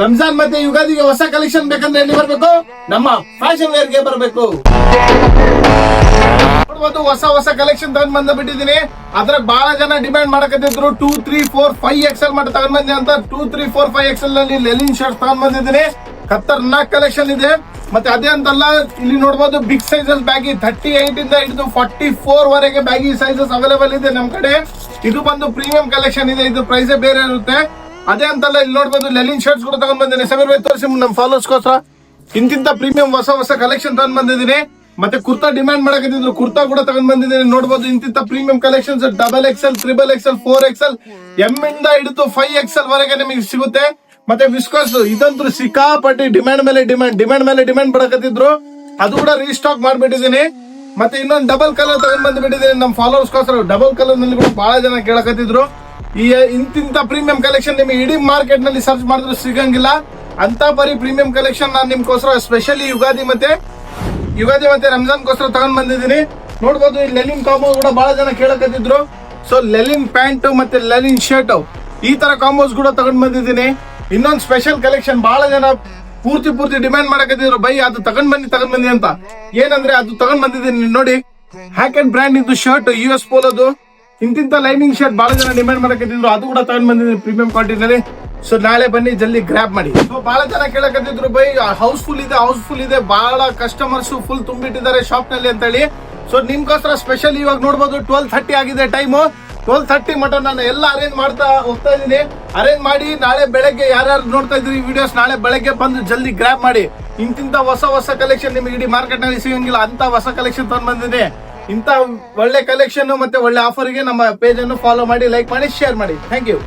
ರಂಜಾನ್ ಮತ್ತೆ ಯುಗಾದಿಗೆ ಹೊಸ ಕಲೆಕ್ಷನ್ ಬೇಕಂದ್ರೆ ಎಲ್ಲಿ ಬರ್ಬೇಕು? ನಮ್ಮ ಫ್ಯಾಷನ್ ವೇರ್ ಗೆ ಬರ್ಬೇಕು. ನೋಡ್ಬೋದು ಹೊಸ ಕಲೆಕ್ಷನ್ ತಗೊಂಡ್ ಬಂದ್ಬಿಟ್ಟಿದೀನಿ. ಅದ್ರ ಬಹಳ ಜನ ಡಿಮ್ಯಾಂಡ್ ಮಾಡಕತ್ತಿದ್ರು 2, 3, 4, 5 XL ಮಾಡಿ ತಗೊಂಡ್ ಬಂದಿ ಅಂತ. 2, 3, 4, 5 XL ನಲ್ಲಿ ಲೆನಿನ್ ಶರ್ಟ್ ತಗೊಂಡ್ ಬಂದಿದ್ದೀನಿ. ಖತರ್ನಾಕ್ ಕಲೆಕ್ಷನ್ ಇದೆ. ಮತ್ತೆ ಅದೇ ಅಂತಲ್ಲ, ಇಲ್ಲಿ ನೋಡಬಹುದು ಬಿಗ್ ಸೈಜಸ್ ಬ್ಯಾಗಿ 38 ಇಂದ ಹಿಡಿದು 44 ವರೆಗೆ ಬ್ಯಾಗಿ ಸೈಜಸ್ ಅವೈಲೇಬಲ್ ಇದೆ ನಮ್ ಕಡೆ. ಇದು ಬಂದು ಪ್ರೀಮಿಯಂ ಕಲೆಕ್ಷನ್ ಇದೆ. ಇದು ಪ್ರೈಸ್ ಬೇರೆ ಇರುತ್ತೆ. ಅದೇ ಅಂತಲ್ಲ, ಇಲ್ಲಿ ನೋಡಬಹುದು ಲೆನಿನ್ ಶರ್ಟ್ಸ್ ಕೂಡ ತಗೊಂಡ್ ಬಂದಿದ್ದೀನಿ. ಸಮೀರ್ ಭಾಯ್ ತೋರಿಸಿ ನಮ್ಮ ಫಾಲೋವರ್ಸ್ಗೋಸ್ಕರ ಇಂತಿಂತ ಪ್ರೀಮಿಯಂ ಹೊಸ ಕಲೆಕ್ಷನ್ ತಗೊಂಡ್ ಬಂದಿದ್ದೀನಿ. ಮತ್ತೆ ಕುರ್ತಾ ಡಿಮ್ಯಾಂಡ್ ಮಾಡಕತ್ತಿದ್ರು, ಕುರ್ತಾ ಕೂಡ ತಗೊಂಡ್ ಬಂದಿದ್ದೀನಿ. ನೋಡಬಹುದು ಇಂತಿಂತ premium collections XXL, XXL, 4XL, M ಇಂದ ಹಿಡಿದು 5XL ವರೆಗೆ ನಿಮಗೆ ಸಿಗುತ್ತೆ. ಮತ್ತೆ ವಿಸ್ಕೋಸ್ ಇದಂತೂ ಸಿಕ್ಕಾಪಟ್ಟಿ ಡಿಮ್ಯಾಂಡ್ ಮೇಲೆ ಡಿಮ್ಯಾಂಡ್ ಬಡಕತ್ತಿದ್ರು. ಅದು ಕೂಡ ರೀಸ್ಟಾಕ್ ಮಾಡ್ಬಿಟ್ಟಿದ್ದೀನಿ. ಮತ್ತೆ ಇನ್ನೊಂದು ಡಬಲ್ ಕಲರ್ ತಗೊಂಡ್ ಬಂದ್ಬಿಟ್ಟಿದ್ದೀನಿ ನಮ್ಮ ಫಾಲೋವರ್ಸ್ಗೋಸ್ಕರ. ಡಬಲ್ ಕಲರ್ ನಲ್ಲಿ ಕೂಡ ಬಹಳ ಜನ ಕೇಳಕತ್ತಿದ್ರು. ಈ ಇಂತಿಂತ ಪ್ರೀಮಿಯಂ ಕಲೆಕ್ಷನ್ ನಿಮಗೆ ಇಡೀ ಮಾರ್ಕೆಟ್ ನಲ್ಲಿ ಸರ್ಚ್ ಮಾಡಿದ್ರು ಸಿಗಂಗಿಲ್ಲ. ಅಂತ ಬರೀ ಪ್ರೀಮಿಯಂ ಕಲೆಕ್ಷನ್ ನಾನು ನಿಮ್ಗೋಸ್ಕರ ಸ್ಪೆಷಲಿ ಯುಗಾದಿ ಮತ್ತೆ ರಂಜಾನ್ಗೋಸ್ಕರ ತಗೊಂಡ್ ಬಂದಿದ್ದೀನಿ. ನೋಡ್ಬೋದು ಈ ಲೆನಿನ್ ಕಾಂಬೋ ಕೂಡ ಬಹಳ ಜನ ಕೇಳಕತ್ತಿದ್ರು. ಸೊ ಲೆನಿನ್ ಪ್ಯಾಂಟ್ ಮತ್ತೆ ಲೆನಿನ್ ಶರ್ಟ್ ಈ ತರ ಕಾಂಬೋಸ್ ಕೂಡ ತಗೊಂಡ್ ಬಂದಿದ್ದೀನಿ. ಇನ್ನೊಂದು ಸ್ಪೆಷಲ್ ಕಲೆಕ್ಷನ್ ಬಹಳ ಜನ ಪೂರ್ತಿ ಡಿಮ್ಯಾಂಡ್ ಮಾಡಕತ್ತಿದ್ರು, ಬೈ ಅದು ತಗೊಂಡ್ ಬನ್ನಿ ಅಂತ. ಏನಂದ್ರೆ ಅದು ತಗೊಂಡ್ ಬಂದಿದ್ದೀನಿ ನೋಡಿ, ಹ್ಯಾಕ್ ಅಂಡ್ ಬ್ರ್ಯಾಂಡ್ ಇದು ಶರ್ಟ್ US ಪೋಲೋದು. ಇಂತಿಂತ ಲೈನಿಂಗ್ ಶರ್ಟ್ ಬಹಳ ಜನ ಡಿಮ್ಯಾಂಡ್ ಮಾಡಕತ್ತಿದ್ರು, ಅದು ಕೂಡ ತಗೊಂಡ್ ಬಂದಿದ್ದೀನಿ ಪ್ರೀಮಿಯಂ ಕ್ವಾಲಿಟಿನಲ್ಲಿ. ಸೊ ನಾಳೆ ಬನ್ನಿ, ಜಲ್ದಿ ಗ್ರ್ಯಾಬ್ ಮಾಡಿ. ಸೊ ಬಹಳ ಜನ ಕೇಳಕತ್ತಿದ್ರು, ಬೈ ಹೌಸ್ಫುಲ್ ಇದೆ, ಬಹಳ ಕಸ್ಟಮರ್ಸ್ ಫುಲ್ ತುಂಬಿಟ್ಟಿದ್ದಾರೆ ಶಾಪ್ ನಲ್ಲಿ ಅಂತ ಹೇಳಿ. ಸೊ ನಿಮ್ಗೋಸ್ಕರ ಸ್ಪೆಷಲ್ ಇವಾಗ ನೋಡ್ಬೋದು 12:30 ಆಗಿದೆ ಟೈಮು. 12:30 ಮಟ್ಟ ನಾನು ಎಲ್ಲ ಅರೇಂಜ್ ಮಾಡ್ತಾ ಹೋಗ್ತಾ ಇದ್ದೀನಿ. ಅರೇಂಜ್ ಮಾಡಿ ನಾಳೆ ಬೆಳಗ್ಗೆ ಯಾರ್ಯಾರು ನೋಡ್ತಾ ಇದ್ರಿ ವಿಡಿಯೋಸ್, ನಾಳೆ ಬೆಳಗ್ಗೆ ಬಂದು ಜಲ್ದಿ ಗ್ರ್ಯಾಬ್ ಮಾಡಿ. ಇಂತಿಂತ ಹೊಸ ಕಲೆಕ್ಷನ್ ನಿಮಗೆ ಇಡೀ ಮಾರ್ಕೆಟ್ ನಲ್ಲಿ ಸಿಗಂಗಿಲ್ಲ ಅಂತ ಹೊಸ ಕಲೆಕ್ಷನ್ ತಗೊಂಡ್ ಬಂದಿದೆ. ಇಂತ ಒಳ್ಳೆ ಕಲೆಕ್ಷನ್ ಮತ್ತೆ ಒಳ್ಳೆ ಆಫರ್ಗೆ ನಮ್ಮ ಪೇಜ್ ಅನ್ನು ಫಾಲೋ ಮಾಡಿ, ಲೈಕ್ ಮಾಡಿ, ಶೇರ್ ಮಾಡಿ. Thank you.